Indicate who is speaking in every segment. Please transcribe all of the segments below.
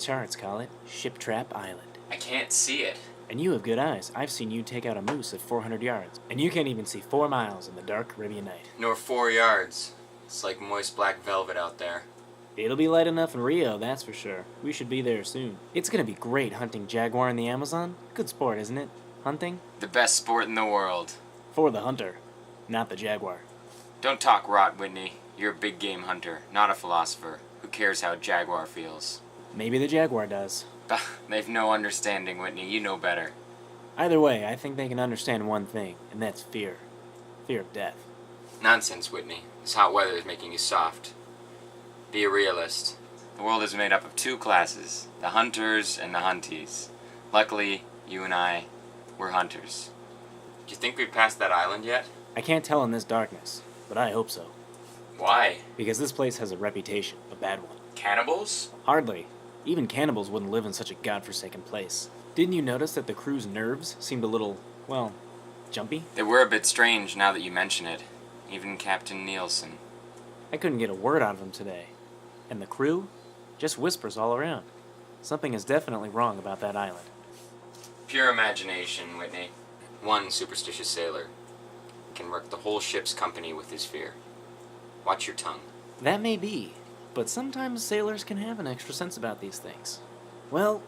Speaker 1: charts call it Ship Trap Island.
Speaker 2: I can't see it.
Speaker 1: And you have good eyes. I've seen you take out a moose at 400 yards. And you can't even see 4 miles in the dark Caribbean night.
Speaker 2: Nor 4 yards. It's like moist black velvet out there.
Speaker 1: It'll be light enough in Rio, that's for sure. We should be there soon. It's gonna be great hunting jaguar in the Amazon. Good sport, isn't it? Hunting?
Speaker 2: The best sport in the world.
Speaker 1: For the hunter, not the jaguar.
Speaker 2: Don't talk rot, Whitney. You're a big game hunter, not a philosopher. Who cares how a jaguar feels?
Speaker 1: Maybe the jaguar does.
Speaker 2: They've no understanding, Whitney. You know better.
Speaker 1: Either way, I think they can understand one thing, and that's fear. Fear of death.
Speaker 2: Nonsense, Whitney. This hot weather is making you soft. Be a realist. The world is made up of 2 classes, the hunters and the hunties. Luckily, you and I, we're hunters. Do you think we've passed that island yet?
Speaker 1: I can't tell in this darkness, but I hope so.
Speaker 2: Why?
Speaker 1: Because this place has a reputation, a bad one.
Speaker 2: Cannibals?
Speaker 1: Hardly. Even cannibals wouldn't live in such a godforsaken place. Didn't you notice that the crew's nerves seemed a little, well, jumpy?
Speaker 2: They were a bit strange now that you mention it. Even Captain Nielsen.
Speaker 1: I couldn't get a word out of him today. And the crew? Just whispers all around. Something is definitely wrong about that island.
Speaker 2: Pure imagination, Whitney. One superstitious sailor can wreck the whole ship's company with his fear. Watch your tongue.
Speaker 1: That may be, but sometimes sailors can have an extra sense about these things. Well,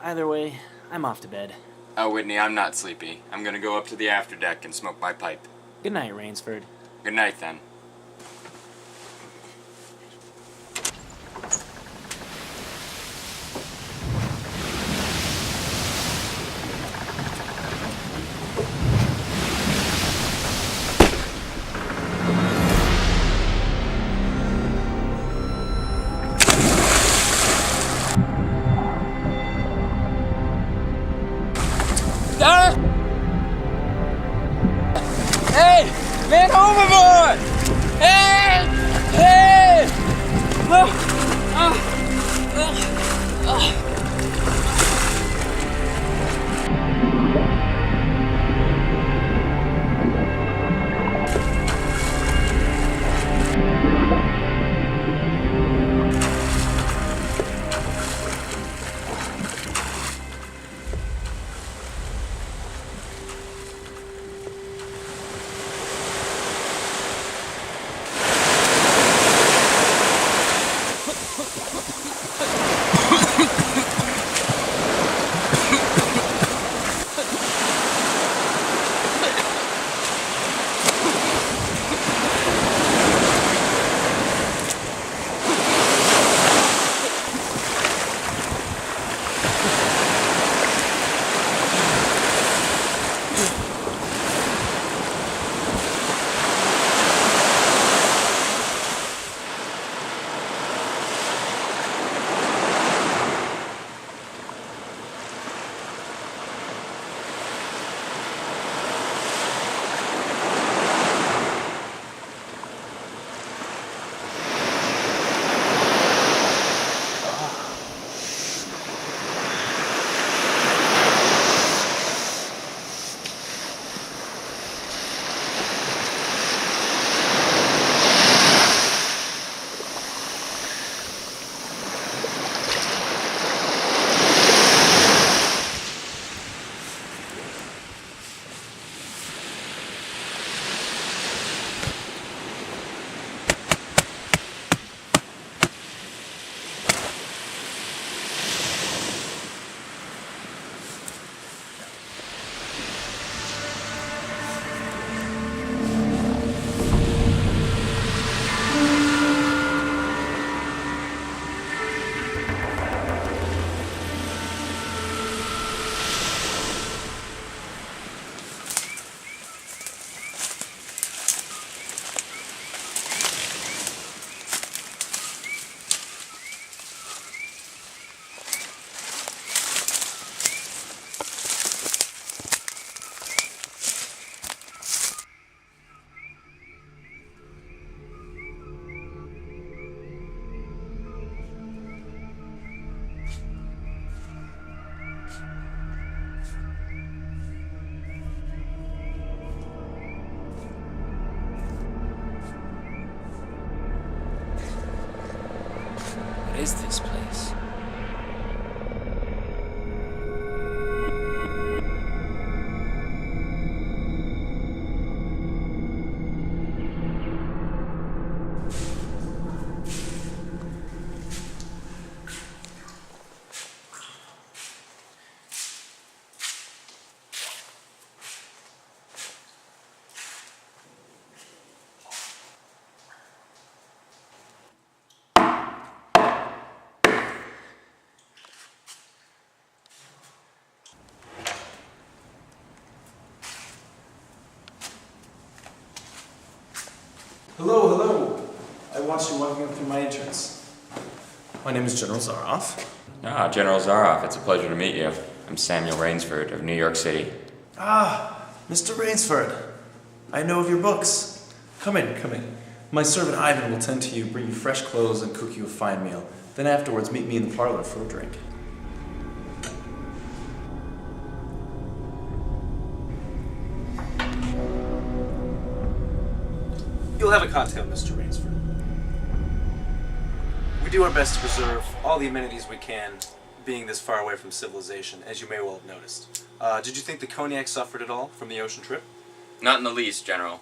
Speaker 1: either way, I'm off to bed.
Speaker 2: Oh, Whitney, I'm not sleepy. I'm gonna go up to the afterdeck and smoke my pipe.
Speaker 1: Good night, Rainsford.
Speaker 2: Good night, then. Hey! Man overboard! Hey! Hey!
Speaker 1: What is this place?
Speaker 3: Hello, hello. I watched you walking up through my entrance. My name is General Zaroff.
Speaker 2: Ah, General Zaroff, it's a pleasure to meet you. I'm Samuel Rainsford of New York City.
Speaker 3: Ah, Mr. Rainsford. I know of your books. Come in, come in. My servant Ivan will tend to you, bring you fresh clothes, and cook you a fine meal. Then afterwards, meet me in the parlor for a drink. You'll have a cocktail, Mr. Rainsford. We do our best to preserve all the amenities we can, being this far away from civilization, as you may well have noticed. Did you think the cognac suffered at all from the ocean trip?
Speaker 2: Not in the least, General.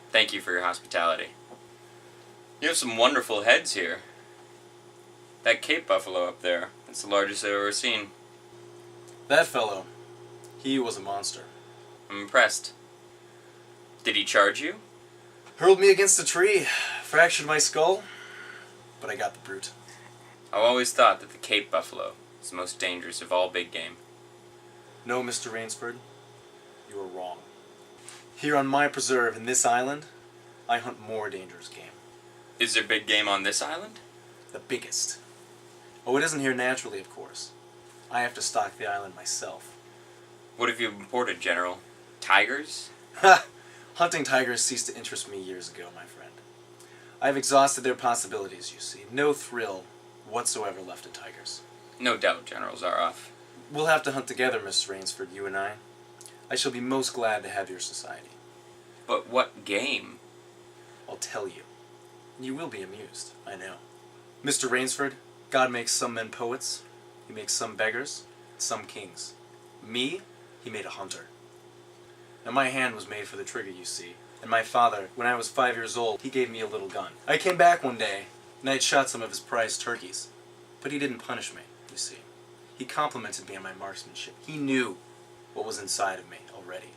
Speaker 2: Thank you for your hospitality. You have some wonderful heads here. That Cape buffalo up there, it's the largest I've ever seen.
Speaker 3: That fellow, he was a monster.
Speaker 2: I'm impressed. Did he charge you?
Speaker 3: Hurled me against a tree, fractured my skull, but I got the brute.
Speaker 2: I've always thought that the Cape buffalo is the most dangerous of all big game.
Speaker 3: No, Mr. Rainsford, you are wrong. Here on my preserve in this island, I hunt more dangerous game.
Speaker 2: Is there big game on this island?
Speaker 3: The biggest. Oh, it isn't here naturally, of course. I have to stock the island myself.
Speaker 2: What have you imported, General? Tigers?
Speaker 3: Ha! Hunting tigers ceased to interest me years ago, my friend. I have exhausted their possibilities, you see. No thrill whatsoever left in tigers.
Speaker 2: No doubt, General Zaroff.
Speaker 3: We'll have to hunt together, Miss Rainsford, you and I. I shall be most glad to have your society.
Speaker 2: But what game?
Speaker 3: I'll tell you. You will be amused, I know. Mr. Rainsford, God makes some men poets, he makes some beggars, some kings. Me, he made a hunter. Now my hand was made for the trigger, you see, and my father, when I was 5 years old, he gave me a little gun. I came back one day, and I had shot some of his prized turkeys, but he didn't punish me, you see. He complimented me on my marksmanship. He knew what was inside of me already.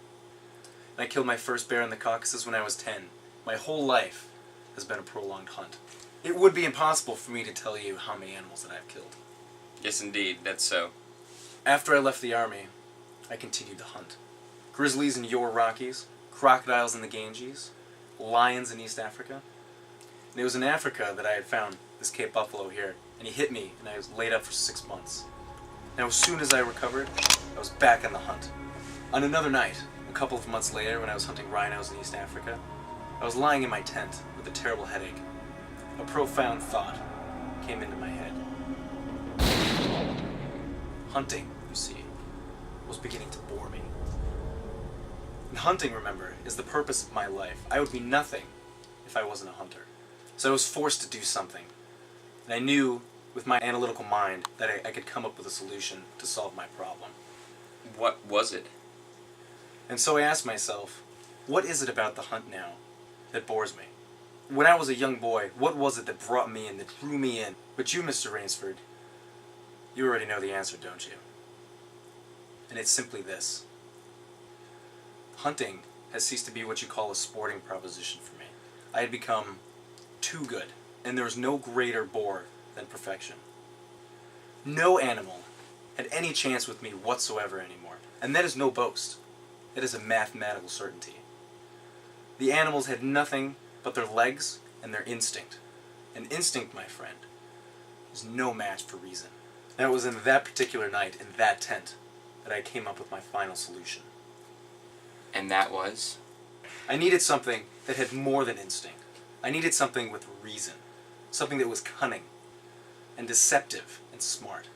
Speaker 3: And I killed my first bear in the Caucasus when I was 10. My whole life has been a prolonged hunt. It would be impossible for me to tell you how many animals that I've killed.
Speaker 2: Yes, indeed, that's so.
Speaker 3: After I left the army, I continued to hunt. Grizzlies in your Rockies, crocodiles in the Ganges, lions in East Africa. And it was in Africa that I had found this Cape buffalo here, and he hit me, and I was laid up for 6 months. Now, as soon as I recovered, I was back on the hunt. On another night, a couple of months later, when I was hunting rhinos in East Africa, I was lying in my tent with a terrible headache. A profound thought came into my head. Hunting, you see, was beginning to bore me. And hunting, remember, is the purpose of my life. I would be nothing if I wasn't a hunter. So I was forced to do something. And I knew, with my analytical mind, that I could come up with a solution to solve my problem.
Speaker 2: What was it?
Speaker 3: And so I asked myself, what is it about the hunt now that bores me? When I was a young boy, what was it that brought me in, that drew me in? But you, Mr. Rainsford, you already know the answer, don't you? And it's simply this. Hunting has ceased to be what you call a sporting proposition for me. I had become too good, and there was no greater bore than perfection. No animal had any chance with me whatsoever anymore, and that is no boast. It is a mathematical certainty. The animals had nothing but their legs and their instinct. And instinct, my friend, is no match for reason. Now, it was in that particular night, in that tent, that I came up with my final solution.
Speaker 2: And that was?
Speaker 3: I needed something that had more than instinct. I needed something with reason. Something that was cunning and deceptive and smart.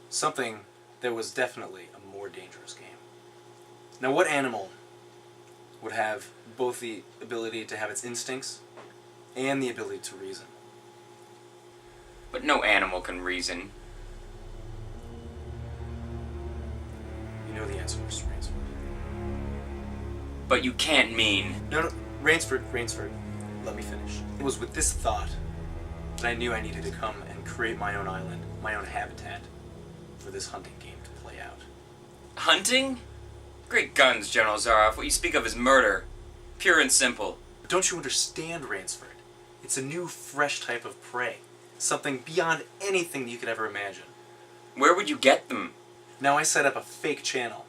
Speaker 3: Something that was definitely a more dangerous game. Now, what animal would have both the ability to have its instincts and the ability to reason?
Speaker 2: But no animal can reason.
Speaker 3: You know the answer, Mr. Rainsford.
Speaker 2: But you can't mean...
Speaker 3: No, Rainsford, let me finish. It was with this thought that I knew I needed to come and create my own island, my own habitat, for this hunting game to play out.
Speaker 2: Hunting? Great guns, General Zaroff. What you speak of is murder. Pure and simple.
Speaker 3: But don't you understand, Rainsford? It's a new, fresh type of prey. Something beyond anything you could ever imagine.
Speaker 2: Where would you get them?
Speaker 3: Now I set up a fake channel